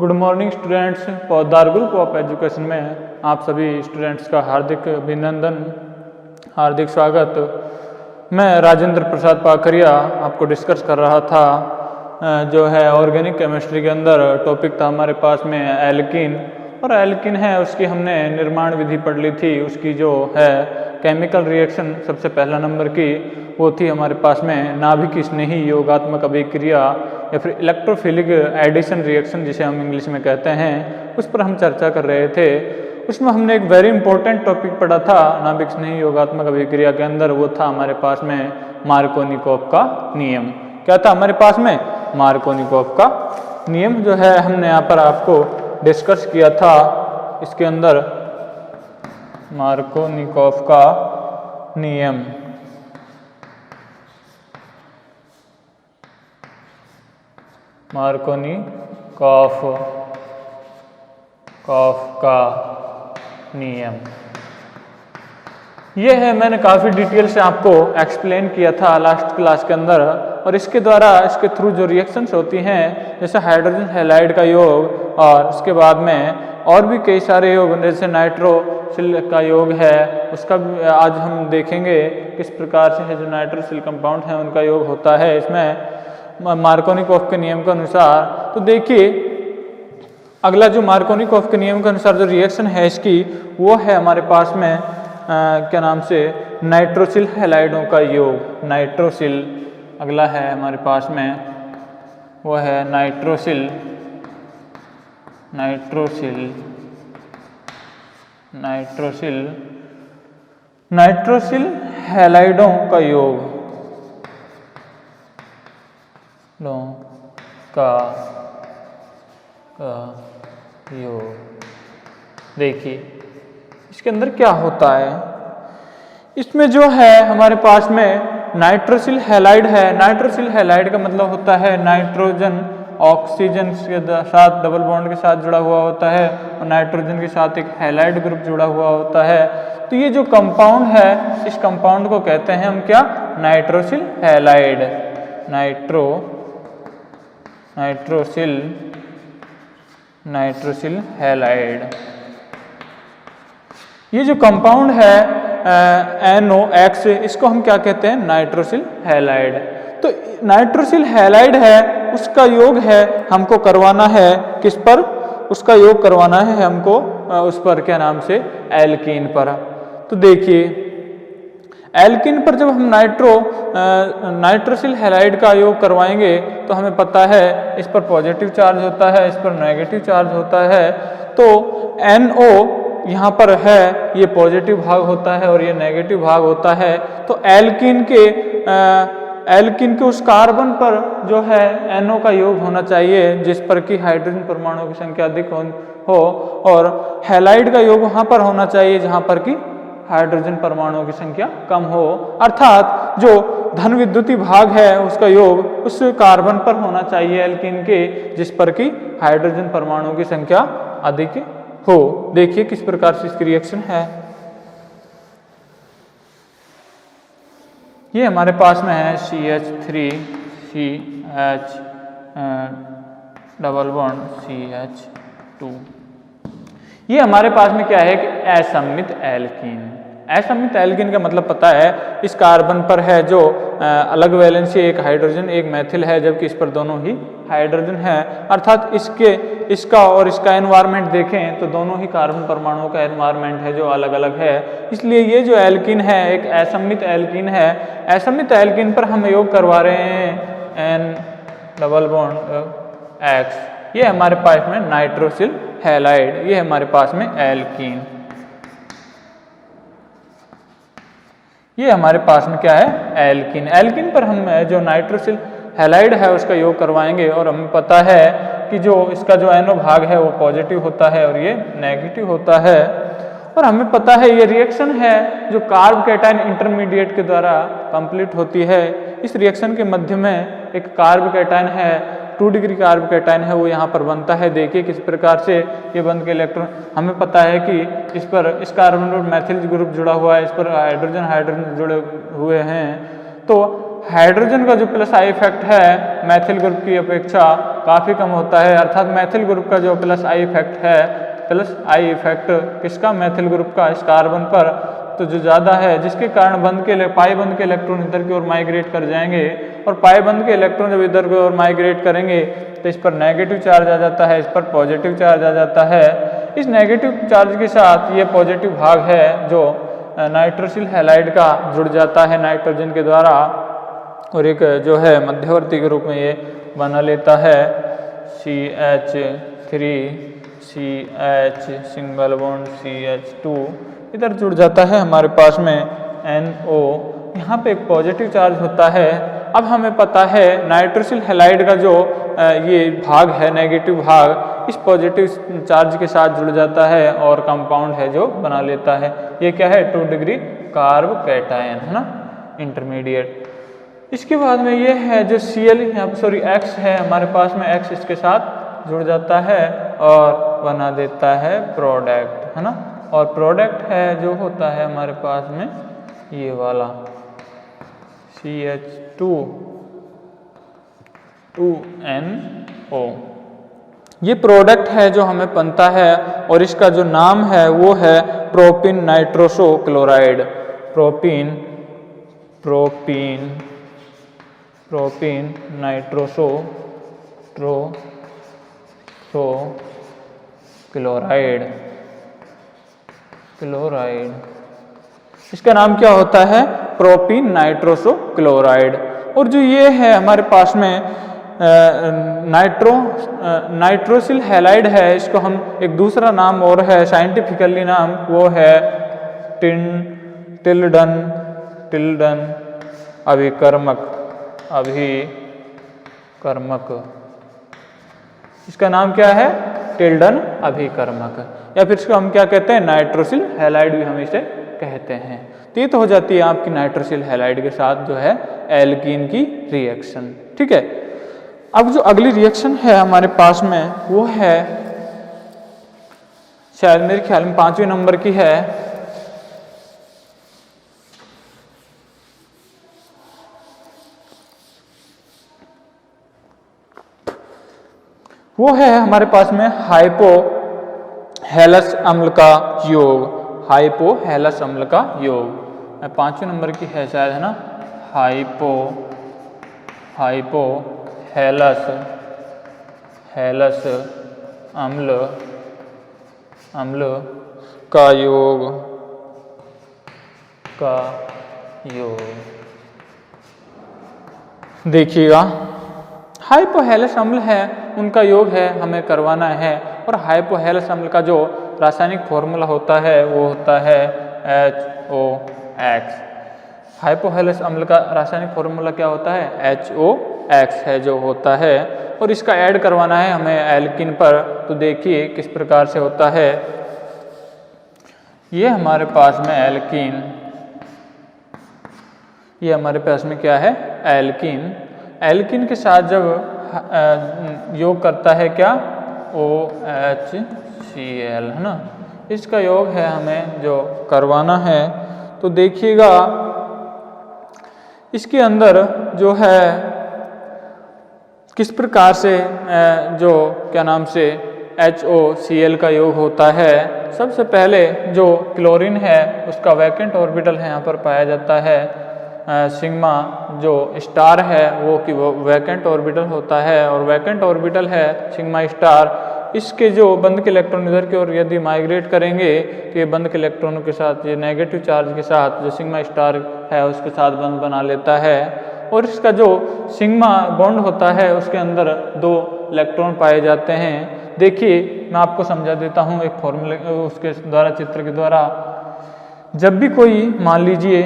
Good morning students. पौधार group of education में आप सभी स्टूडेंट्स का हार्दिक अभिनंदन, हार्दिक स्वागत। मैं राजेंद्र प्रसाद पाखरिया आपको डिस्कस कर रहा था जो है ऑर्गेनिक केमिस्ट्री के अंदर टॉपिक था हमारे पास में एल्कीन, और एल्कीन है उसकी हमने निर्माण विधि पढ़ ली थी। उसकी जो है केमिकल रिएक्शन सबसे पहला नंबर की वो थी हमारे पास में नाभिक स्नेही योगात्मक अभिक्रिया या फिर इलेक्ट्रोफिलिक एडिशन रिएक्शन जिसे हम इंग्लिश में कहते हैं, उस पर हम चर्चा कर रहे थे। उसमें हमने एक वेरी इंपॉर्टेंट टॉपिक पढ़ा था नाभिक स्नेही योगात्मक अभिक्रिया के अंदर, वो था हमारे पास में मार्कोनिकोव का नियम। क्या था हमारे पास में? मार्कोनिकोव का नियम जो है हमने यहाँ पर आपको डिस्कस किया था। इसके अंदर मार्कोनिकोव का नियम, मार्कोनिकोव का नियम ये है, मैंने काफ़ी डिटेल से आपको एक्सप्लेन किया था लास्ट क्लास के अंदर। और इसके द्वारा इसके थ्रू जो रिएक्शंस होती हैं जैसे हाइड्रोजन हैलाइड का योग और उसके बाद में और भी कई सारे योग जैसे नाइट्रोसिल का योग है, उसका भी आज हम देखेंगे किस प्रकार से है जो नाइट्रोसिल कंपाउंड है उनका योग होता है इसमें मार्कोनिकोव के नियम के अनुसार। तो देखिए अगला जो मार्कोनिकोव के नियम के अनुसार जो रिएक्शन है इसकी वो है हमारे पास में क्या नाम से नाइट्रोसिल हैलाइडों का योग। नाइट्रोसिल अगला है हमारे पास में वो है नाइट्रोसिल हैलाइडों का योग देखिए इसके अंदर क्या होता है। इसमें जो है हमारे पास में नाइट्रोसिल हैलाइड है। नाइट्रोसिल हैलाइड का मतलब होता है नाइट्रोजन ऑक्सीजन के साथ डबल बॉन्ड के साथ जुड़ा हुआ होता है और नाइट्रोजन के साथ एक हैलाइड ग्रुप जुड़ा हुआ होता है। तो ये जो कंपाउंड है इस कंपाउंड को कहते हैं हम क्या? Nitrosyl halide. नाइट्रोसिल हैलाइड ये जो कंपाउंड है NOX, इसको हम क्या कहते हैं? Nitrosyl halide. तो नाइट्रोसिल हैलाइड है उसका योग है हमको करवाना है किस पर? उसका योग करवाना है हमको उस पर क्या नाम से? एल्कीन पर। तो देखिए एल्कीन पर जब हम नाइट्रोसिल हैलाइड का योग करवाएंगे तो हमें पता है इस पर पॉजिटिव चार्ज होता है, इस पर नेगेटिव चार्ज होता है। तो NO यहाँ पर है ये पॉजिटिव भाग होता है और ये नेगेटिव भाग होता है। तो एल्कीन के उस कार्बन पर जो है NO का योग होना चाहिए जिस पर कि हाइड्रोजन परमाणुओं की संख्या अधिक हो और हैलाइड का योग वहाँ पर होना चाहिए जहाँ पर कि हाइड्रोजन परमाणुओं की संख्या कम हो। अर्थात जो धन विद्युतीय भाग है उसका योग उस कार्बन पर होना चाहिए एल्कीन के जिस पर कि हाइड्रोजन परमाणुओं की संख्या अधिक हो। देखिए किस प्रकार से इसकी रिएक्शन है। ये हमारे पास में है CH3CH डबल बॉन्ड CH2। ये हमारे पास में क्या है कि असममित एल्कीन। असममित एल्कीन का मतलब पता है इस कार्बन पर है जो अलग वैलेंसी एक हाइड्रोजन एक मैथिल है जबकि इस पर दोनों ही हाइड्रोजन है। अर्थात इसका और इसका एनवायरनमेंट देखें तो दोनों ही कार्बन परमाणुओं का एनवायरनमेंट है जो अलग अलग है। इसलिए ये जो एल्कीन है एक असममित एल्कीन है। असममित एल्कीन पर हम योग करवा रहे हैं N डबल बॉन्ड X। ये हमारे पास में नाइट्रोसिल हैलाइड, ये हमारे पास में एल्कीन। ये हमारे पास में क्या है? एल्कीन। एल्कीन पर हम जो नाइट्रोसिल हैलाइड है उसका योग करवाएंगे और हमें पता है कि जो इसका जो NO भाग है वो पॉजिटिव होता है और ये नेगेटिव होता है। और हमें पता है ये रिएक्शन है जो कार्ब कैटायन इंटरमीडिएट के द्वारा कंप्लीट होती है। इस रिएक्शन के मध्य में एक कार्ब कैटायन है 2 डिग्री कार्ब कैटायन है वो यहाँ पर बनता है। देखिए किस प्रकार से ये बन के इलेक्ट्रॉन, हमें पता है कि इस पर इस कार्बन पर मैथिल ग्रुप जुड़ा हुआ है, इस पर हाइड्रोजन जुड़े हुए हैं। तो हाइड्रोजन का जो प्लस आई इफेक्ट है मैथिल ग्रुप की अपेक्षा काफ़ी कम होता है, अर्थात मैथिल ग्रुप का जो प्लस आई इफेक्ट है, प्लस आई इफेक्ट किसका, मैथिल ग्रुप का इस कार्बन पर तो जो ज़्यादा है, जिसके कारण पाई बंध के इलेक्ट्रॉन इधर की ओर माइग्रेट कर जाएंगे और पाई बंध के इलेक्ट्रॉन जब इधर की ओर माइग्रेट करेंगे तो इस पर नेगेटिव चार्ज आ जाता है, इस पर पॉजिटिव चार्ज आ जाता है। इस नेगेटिव चार्ज के साथ ये पॉजिटिव भाग है जो नाइट्रोसिल हैलाइड का जुड़ जाता है नाइट्रोजन के द्वारा और एक जो है मध्यवर्ती के रूप में ये बना लेता है CH3 CH single bond CH2 इधर जुड़ जाता है हमारे पास में NO, यहाँ पे एक पॉजिटिव चार्ज होता है। अब हमें पता है नाइट्रोसिल हैलाइड का जो ये भाग है नेगेटिव भाग इस पॉजिटिव चार्ज के साथ जुड़ जाता है और कंपाउंड है जो बना लेता है। ये क्या है 2 डिग्री कार्ब कैटायन है ना, इंटरमीडिएट। इसके बाद में ये है जो Cl यहाँ पर X है हमारे पास में, X इसके साथ जुड़ जाता है और बना देता है प्रोडक्ट है ना, और प्रोडक्ट है जो होता है हमारे पास में ये वाला CH2 2NO। ये प्रोडक्ट है जो हमें बनता है और इसका जो नाम है वो है propene nitroso chloride. Propene nitroso chloride. इसका नाम क्या होता है, प्रोपीन नाइट्रोसो क्लोराइड। और जो ये है हमारे पास में नाइट्रोसिल हैलाइड है, इसको हम एक दूसरा नाम और है साइंटिफिकली नाम वो है टिल्डन अभिकर्मक। इसका नाम क्या है, टिल्डन अभिकर्मक, या फिर इसको हम क्या कहते हैं, नाइट्रोसिल हैलाइड भी हम इसे कहते हैं। तो ये तो हो जाती है आपकी नाइट्रोसिल हैलाइड के साथ जो है एल्कीन की रिएक्शन। ठीक है, अब जो अगली रिएक्शन है हमारे पास में वो है शायद मेरे ख्याल में 5वें नंबर की है, वो है हमारे पास में हाइपोहेलस अम्ल का योग। हाइपोहेलस अम्ल का योग 5वें नंबर की है शायद है ना, हाइपोहेलस अम्ल का योग देखिएगा, हाइपोहेलस अम्ल है उनका योग है हमें करवाना है, और हाइपोहेलस अम्ल का जो रासायनिक फॉर्मूला होता है वो होता है HOX। हाइपोहेलस अम्ल का रासायनिक फॉर्मूला क्या होता है, HOX है जो होता है, और इसका ऐड करवाना है हमें एल्कीन पर। तो देखिए किस प्रकार से होता है, ये हमारे पास में एल्कीन, ये हमारे पास में क्या है एल्कीन के साथ जब योग करता है क्या, OHCl है ना, इसका योग है हमें जो करवाना है। तो देखिएगा इसके अंदर जो है किस प्रकार से जो क्या नाम से HOCl का योग होता है। सबसे पहले जो क्लोरीन है उसका वैकेंट ऑर्बिटल है यहाँ पर पाया जाता है, सिग्मा जो स्टार है वो कि वो वैकेंट ऑर्बिटल होता है, और वैकेंट ऑर्बिटल है सिग्मा स्टार। इसके जो बंद के इलेक्ट्रॉन इधर की ओर यदि माइग्रेट करेंगे तो ये बंद के इलेक्ट्रॉनों के साथ ये नेगेटिव चार्ज के साथ जो सिग्मा स्टार है उसके साथ बंद बना लेता है, और इसका जो सिग्मा बॉन्ड होता है उसके अंदर 2 इलेक्ट्रॉन पाए जाते हैं। देखिए मैं आपको समझा देता हूँ एक फॉर्मूले उसके द्वारा, चित्र के द्वारा। जब भी कोई मान लीजिए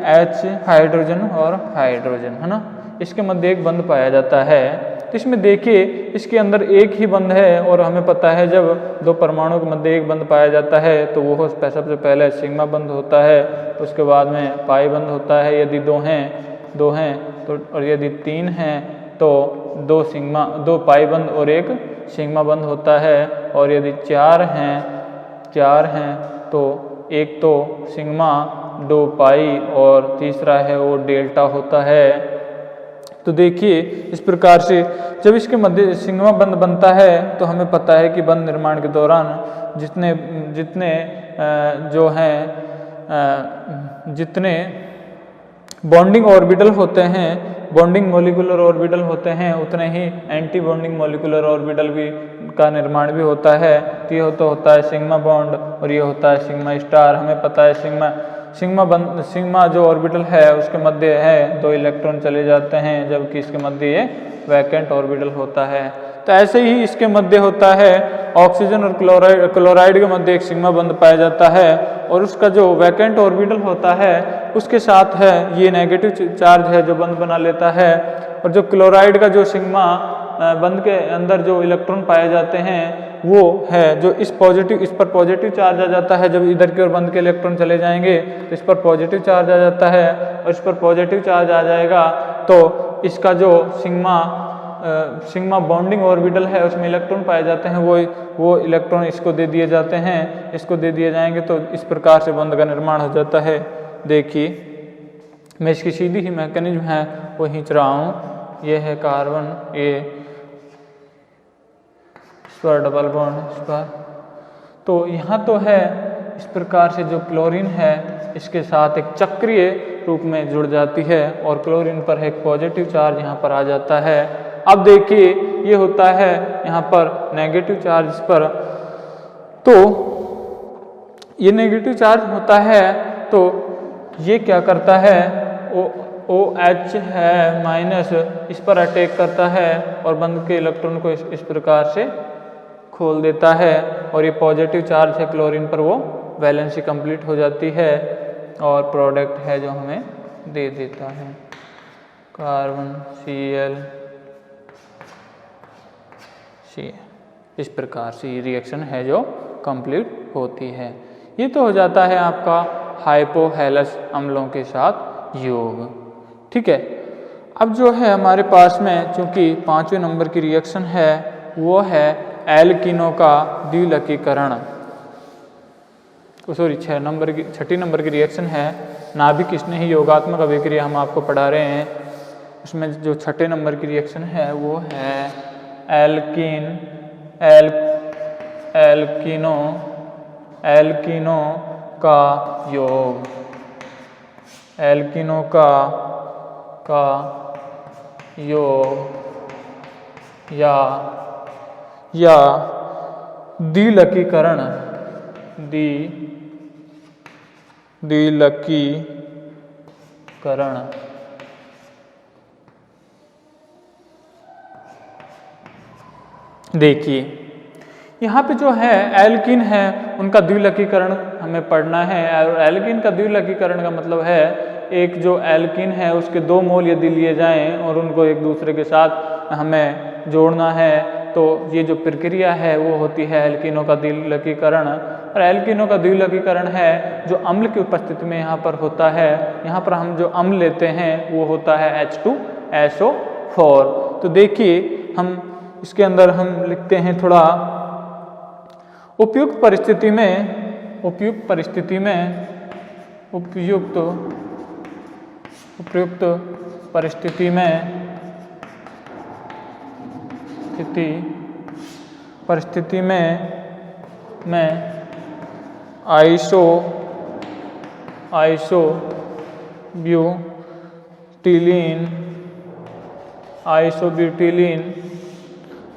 H हाइड्रोजन और हाइड्रोजन है ना, इसके मध्य एक बंध पाया जाता है, तो इसमें देखिए इसके अंदर एक ही बंध है, और हमें पता है जब 2 परमाणुओं के मध्य एक बंध पाया जाता है तो वो सबसे पहले सिग्मा बंध होता है, उसके बाद में पाई बंध होता है यदि 2 हैं तो, और यदि 3 हैं तो 2 पाई बंध और 1 सिग्मा बंध होता है, और यदि 4 हैं तो एक तो सिग्मा 2 पाई और तीसरा है वो डेल्टा होता है। तो देखिए इस प्रकार से जब इसके मध्य सिग्मा बंध बनता है तो हमें पता है कि बंध निर्माण के दौरान जितने जितने जो हैं जितने बॉन्डिंग ऑर्बिटल होते हैं, बॉन्डिंग मॉलिक्यूलर ऑर्बिटल होते हैं, उतने ही एंटी बॉन्डिंग मॉलिक्यूलर ऑर्बिटल भी का निर्माण भी होता है। तो ये होता है सिग्मा बॉन्ड और ये होता है सिग्मा स्टार। हमें पता है सिग्मा जो ऑर्बिटल है उसके मध्य है 2 इलेक्ट्रॉन चले जाते हैं, जबकि इसके मध्य ये वैकेंट ऑर्बिटल होता है। तो ऐसे ही इसके मध्य होता है ऑक्सीजन और क्लोराइड के मध्य एक सिग्मा बंध पाया जाता है और उसका जो वैकेंट ऑर्बिटल होता है उसके साथ है ये नेगेटिव चार्ज है जो बंध बना लेता है। और जो क्लोराइड का जो सिग्मा बंध के अंदर जो इलेक्ट्रॉन पाए जाते हैं वो है जो इस पर पॉजिटिव चार्ज आ जाता है। जब इधर की ओर बंध के इलेक्ट्रॉन चले जाएंगे तो इस पर पॉजिटिव चार्ज आ जाता है और इस पर पॉजिटिव चार्ज आ जाएगा तो इसका जो सिग्मा बॉन्डिंग ऑर्बिटल है उसमें इलेक्ट्रॉन पाए जाते हैं, वो इलेक्ट्रॉन इसको दे दिए जाते हैं, इसको दे दिए जाएंगे तो इस प्रकार से बंध का निर्माण हो जाता है। देखिए मैं इसकी सीधी ही मैकेनिज्म है वो खींच रहा हूँ। ये है कार्बन, ये इस पर डबल बॉन्ड इस पर, तो यहाँ तो है इस प्रकार से जो क्लोरीन है इसके साथ एक चक्रीय रूप में जुड़ जाती है और क्लोरीन पर एक पॉजिटिव चार्ज यहाँ पर आ जाता है। अब देखिए ये होता है यहाँ पर नेगेटिव चार्ज इस पर, तो ये नेगेटिव चार्ज होता है तो ये क्या करता है OH है माइनस इस पर अटैक करता है और बंध के इलेक्ट्रॉन को इस प्रकार से खोल देता है और ये पॉजिटिव चार्ज है क्लोरीन पर वो वैलेंसी कंप्लीट हो जाती है और प्रोडक्ट है जो हमें दे देता है कार्बन Cl। इस प्रकार से ये रिएक्शन है जो कंप्लीट होती है। ये तो हो जाता है आपका हाइपोहेलस अम्लों के साथ योग। ठीक है, अब जो है हमारे पास में चूंकि 5वें नंबर की रिएक्शन है वो है एल्कीनों का द्विलकीकरण। सॉरी 6 नंबर की रिएक्शन है नाभिक स्नेही योगात्मक अभिक्रिया हम आपको पढ़ा रहे हैं। उसमें जो 6 नंबर की रिएक्शन है वो है एल्कीनों का योग, एल्कीनों का योग या द्विलकीकरण देखिए यहाँ पे जो है एल्कीन है उनका द्विलकीकरण हमें पढ़ना है और एल्कीन का द्विलकीकरण का मतलब है एक जो एल्कीन है उसके 2 मोल यदि लिए जाएं और उनको एक दूसरे के साथ हमें जोड़ना है तो ये जो प्रक्रिया है वो होती है एल्कीनों का द्विलकीकरण। और एल्कीनों का द्विलकीकरण है जो अम्ल की उपस्थिति में यहाँ पर होता है। यहाँ पर हम जो अम्ल लेते हैं वो होता है H2SO4। तो देखिए हम इसके अंदर हम लिखते हैं थोड़ा उपयुक्त परिस्थिति में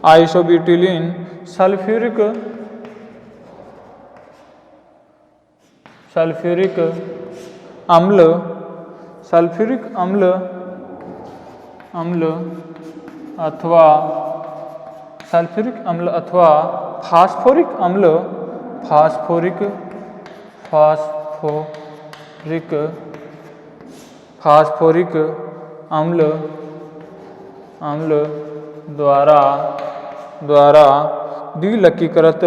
आइसोब्यूटिलीन सल्फ्यूरिक अम्ल अथवा फास्फोरिक अम्ल द्वारा द्विलकीकृत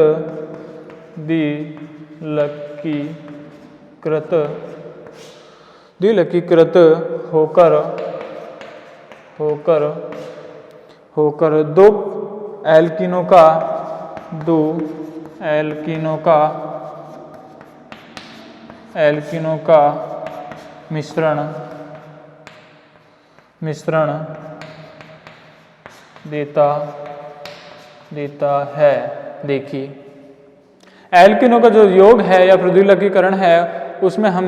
होकर दो एल्कीनों का मिश्रण देता है। देखिए एल्किनों का जो योग है या प्रद्युलकीकरण है उसमें हम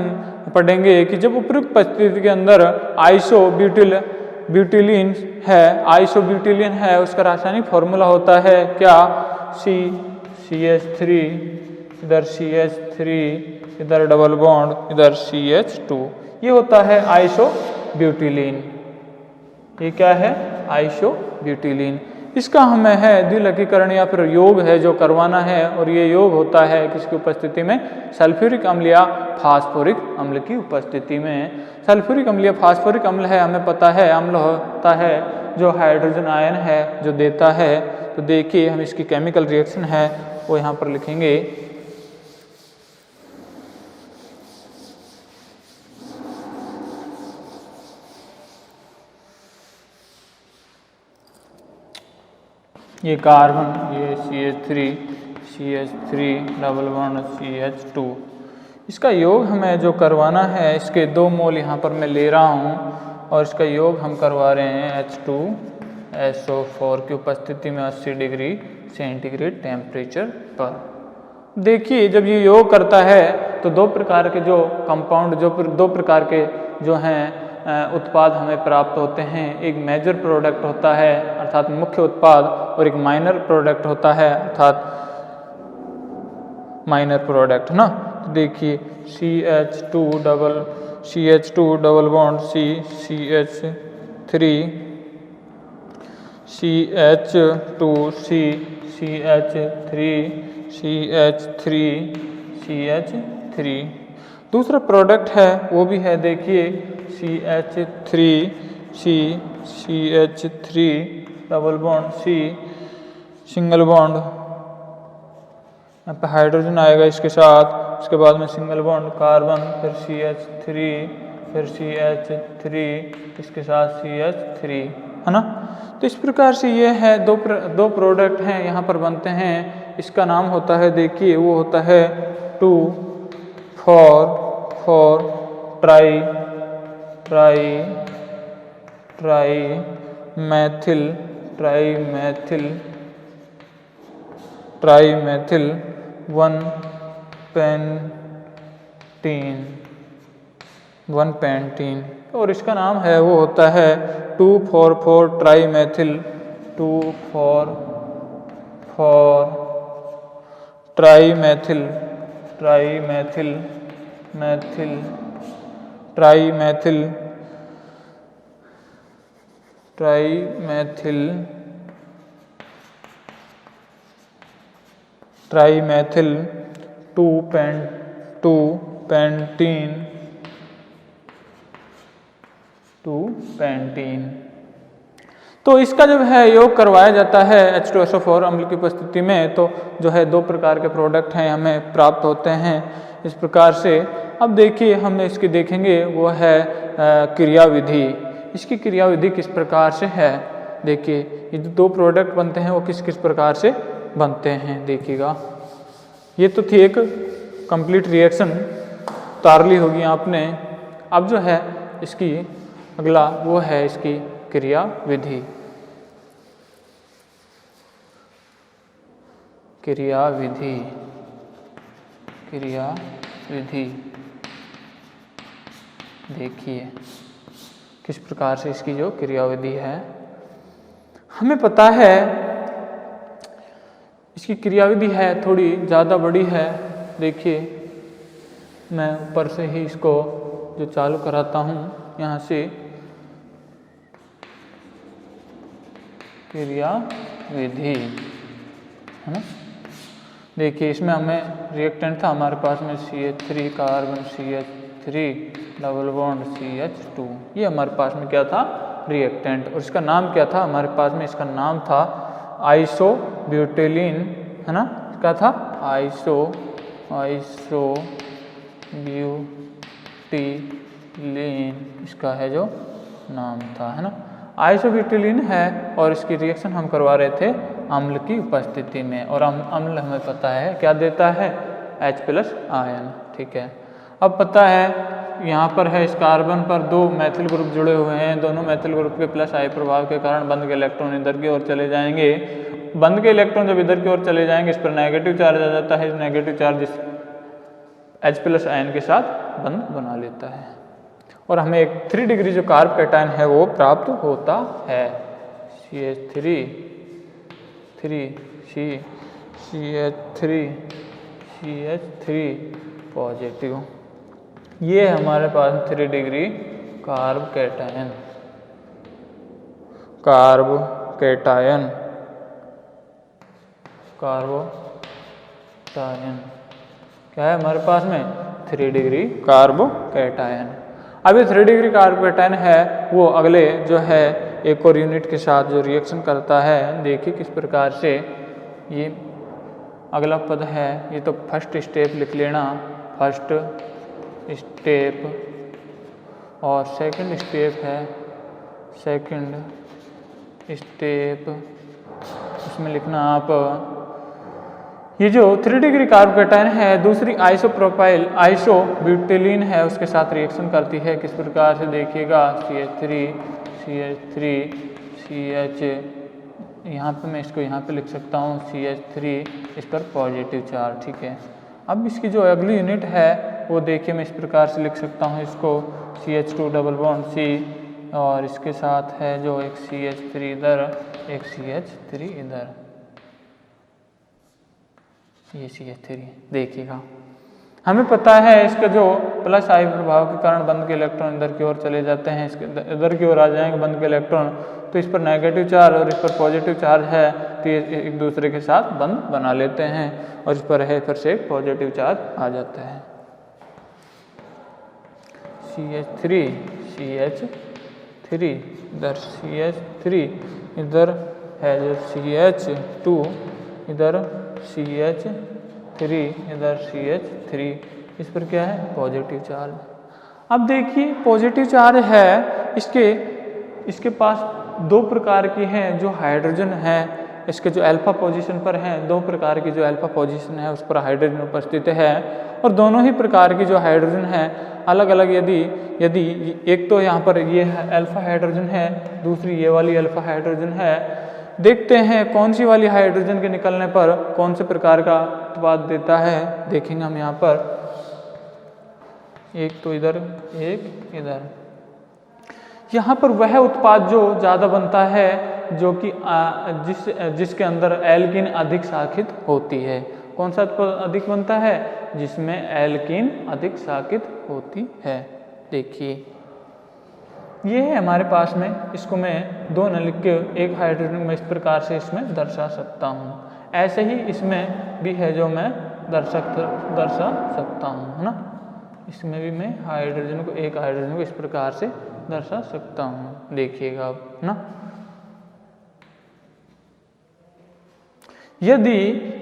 पढ़ेंगे कि जब उपयुक्त परिस्थिति के अंदर आइसोब्यूटिलीन है उसका रासायनिक फॉर्मूला होता है क्या, CH3 इधर CH3 इधर डबल बॉन्ड इधर CH2, ये होता है आइसोब्यूटिलीन। ये क्या है, आइसोब्यूटिलीन। इसका हमें है द्विलकीकरण या फिर योग है जो करवाना है, और ये योग होता है किसकी उपस्थिति में, सल्फ्यूरिक अम्ल या फास्फोरिक अम्ल की उपस्थिति में। सल्फ्यूरिक अम्ल या फास्फोरिक अम्ल है, हमें पता है अम्ल होता है जो हाइड्रोजन आयन है जो देता है। तो देखिए हम इसकी केमिकल रिएक्शन है वो यहाँ पर लिखेंगे। ये कार्बन, ये CH3 डबल बॉन्ड CH2, इसका योग हमें जो करवाना है, इसके 2 मोल यहाँ पर मैं ले रहा हूँ और इसका योग हम करवा रहे हैं H2SO4 की उपस्थिति में 80 डिग्री सेंटीग्रेड टेम्परेचर पर। देखिए जब ये योग करता है तो 2 प्रकार के जो कंपाउंड, जो 2 प्रकार के जो हैं उत्पाद हमें प्राप्त होते हैं। एक मेजर प्रोडक्ट होता है अर्थात मुख्य उत्पाद, और एक माइनर प्रोडक्ट होता है अर्थात माइनर प्रोडक्ट ना। तो देखिए CH2 double bond CH3 CH3 दूसरा प्रोडक्ट है वो भी है, देखिए CH3 double bond C single bond, यहाँ पे हाइड्रोजन आएगा इसके साथ, उसके बाद में सिंगल बॉन्ड कार्बन, फिर CH3 फिर CH3 इसके साथ CH3, है ना। तो इस प्रकार से ये है 2 प्रोडक्ट हैं यहाँ पर बनते हैं। इसका नाम होता है, देखिए वो होता है 2,4,4 ट्राईमेथिल 1-पेंटीन, और इसका नाम है वो होता है 2,4,4 ट्राईमेथिल 2-पेंटीन। तो इसका जब है योग करवाया जाता है H2SO4 अम्ल की उपस्थिति में, तो जो है 2 प्रकार के प्रोडक्ट हैं हमें प्राप्त होते हैं इस प्रकार से। अब देखिए हम इसकी देखेंगे वो है क्रियाविधि। इसकी क्रियाविधि किस प्रकार से है, देखिए ये जो 2 प्रोडक्ट बनते हैं वो किस किस प्रकार से बनते हैं देखिएगा। ये तो थी एक कंप्लीट रिएक्शन उतार ली होगी आपने। अब जो है इसकी अगला वो है इसकी क्रियाविधि। देखिए किस प्रकार से इसकी जो क्रियाविधि है, हमें पता है इसकी क्रियाविधि है थोड़ी ज़्यादा बड़ी है। देखिए मैं ऊपर से ही इसको जो चालू कराता हूँ, यहाँ से क्रियाविधि है ना। देखिए इसमें हमें रिएक्टेंट था हमारे पास में CH3 carbon CH3 double bond CH2, ये हमारे पास में क्या था, रिएक्टेंट। और इसका नाम क्या था हमारे पास में, इसका नाम था आइसोब्यूटिलीन, है ना। क्या था, आइसोब्यूटिलीन इसका है जो नाम था, है ना। आइसोब्यूटिलीन है और इसकी रिएक्शन हम करवा रहे थे अम्ल की उपस्थिति में, और अम्ल हमें पता है क्या देता है, H+ आयन। ठीक है, अब पता है यहाँ पर है इस कार्बन पर दो मैथिल ग्रुप जुड़े हुए हैं, दोनों मैथिल ग्रुप के प्लस आई प्रभाव के कारण बंध के इलेक्ट्रॉन इधर की ओर चले जाएंगे। बंध के इलेक्ट्रॉन जब इधर की ओर चले जाएंगे इस पर नेगेटिव चार्ज आ जाता है, इस नेगेटिव चार्ज इस H प्लस आयन के साथ बंध बना लेता है और हमें एक 3 डिग्री जो कार्ब कैटायन है वो प्राप्त होता है। CH3 CH3 पॉजिटिव, ये है हमारे पास 3 डिग्री कार्ब कैटायन। क्या है हमारे पास में 3 डिग्री कार्बो कैटायन। अब ये 3 डिग्री कार्बो कैटायन है वो अगले जो है एक और यूनिट के साथ जो रिएक्शन करता है, देखिए किस प्रकार से। ये अगला पद है, ये तो फर्स्ट स्टेप लिख लेना, फर्स्ट स्टेप, और सेकंड स्टेप है सेकंड स्टेप, इसमें लिखना आप ये जो 3 डिग्री कार्ब कैटायन है दूसरी आइसोब्यूटेलीन है उसके साथ रिएक्शन करती है। किस प्रकार से देखिएगा, CH, यहाँ पे मैं इसको यहाँ पे लिख सकता हूँ CH3, इस पर पॉजिटिव चार्ज, ठीक है। अब इसकी जो अगली यूनिट है वो देखिए मैं इस प्रकार से लिख सकता हूँ इसको CH2 डबल बॉन्ड C, और इसके साथ है जो एक CH3 इधर, एक CH3 इधर, ये CH3 देखिएगा। हमें पता है इसका जो प्लस आई प्रभाव के कारण बंध के इलेक्ट्रॉन इधर की ओर चले जाते हैं, इसके इधर की ओर आ जाएंगे बंध के इलेक्ट्रॉन, तो इस पर नेगेटिव चार्ज और इस पर पॉजिटिव चार्ज है, तो ये एक दूसरे के साथ बंध बना लेते हैं और इस पर है फिर से एक पॉजिटिव चार्ज आ जाता है। CH3 इधर CH3 इधर है जो CH2 इधर CH3 इधर CH3, इस पर क्या है पॉजिटिव चार्ज। अब देखिए पॉजिटिव चार्ज है इसके पास दो प्रकार की हैं जो हाइड्रोजन है, इसके जो अल्फा पोजीशन पर हैं, दो प्रकार की जो अल्फा पोजीशन है उस पर हाइड्रोजन उपस्थित है, और दोनों ही प्रकार की जो हाइड्रोजन है अलग अलग, यदि एक तो यहाँ पर ये अल्फा हाइड्रोजन है, दूसरी ये वाली अल्फा हाइड्रोजन है। देखते हैं कौन सी वाली हाइड्रोजन के निकलने पर कौन से प्रकार का उत्पाद देता है, देखेंगे हम यहाँ पर, एक तो इधर एक इधर। यहाँ पर वह उत्पाद जो ज़्यादा बनता है जो कि जिसके अंदर एल्कीन अधिक शाखित होती है। कौन सा उत्पाद अधिक बनता है, जिसमें एल्कीन अधिक शाखित होती है। देखिए ये है हमारे पास में, इसको मैं दो न लिख के एक हाइड्रोजन में इस प्रकार से इसमें दर्शा सकता हूँ। ऐसे ही इसमें भी है जो मैं दर्शा सकता हूँ, है ना। इसमें भी मैं हाइड्रोजन को, एक हाइड्रोजन को इस प्रकार से दर्शा सकता हूँ, देखिएगा आप, है ना। यदि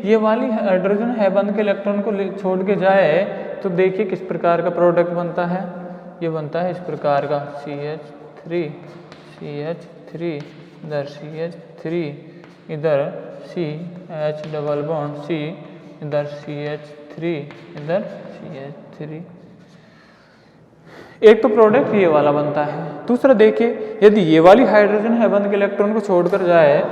ये वाली हाइड्रोजन है बंध के इलेक्ट्रॉन को छोड़ के जाए तो देखिए किस प्रकार का प्रोडक्ट बनता है। ये बनता है इस प्रकार का CH3 इधर CH3 इधर CH डबल बॉन्ड C इधर CH3 इधर CH3। एक तो प्रोडक्ट ये वाला बनता है। दूसरा देखिए यदि ये वाली हाइड्रोजन है बंध के इलेक्ट्रॉन को छोड़कर जाए,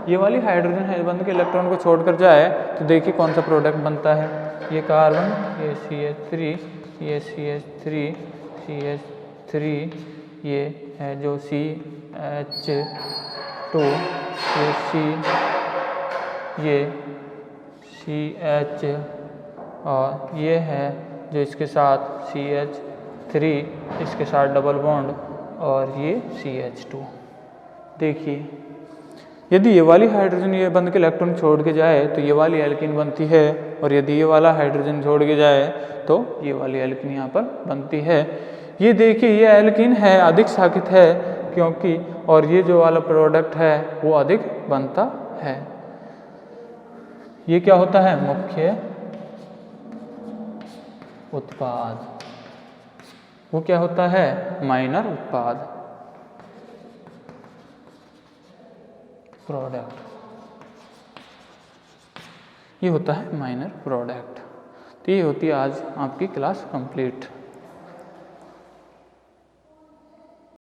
ये वाली हाइड्रोजन है बंध के इलेक्ट्रॉन को छोड़कर जाए तो देखिए कौन सा प्रोडक्ट बनता है। ये कार्बन, ये CH3, ये CH3, ये है जो CH2, ये CH, और ये है जो इसके साथ CH3 इसके साथ डबल बॉन्ड, और ये CH2। देखिए यदि ये वाली हाइड्रोजन ये बंध के इलेक्ट्रॉन छोड़ के जाए तो ये वाली एल्कीन बनती है, और यदि ये वाला हाइड्रोजन छोड़ के जाए तो ये वाली एल्कीन यहाँ पर बनती है। ये देखिए ये एल्कीन है अधिक शाखित है क्योंकि, और ये जो वाला प्रोडक्ट है वो अधिक बनता है। ये क्या होता है, मुख्य उत्पाद। वो क्या होता है, माइनर उत्पाद, प्रोडक्ट। ये होता है माइनर प्रोडक्ट। तो ये होती है आज आपकी क्लास कंप्लीट।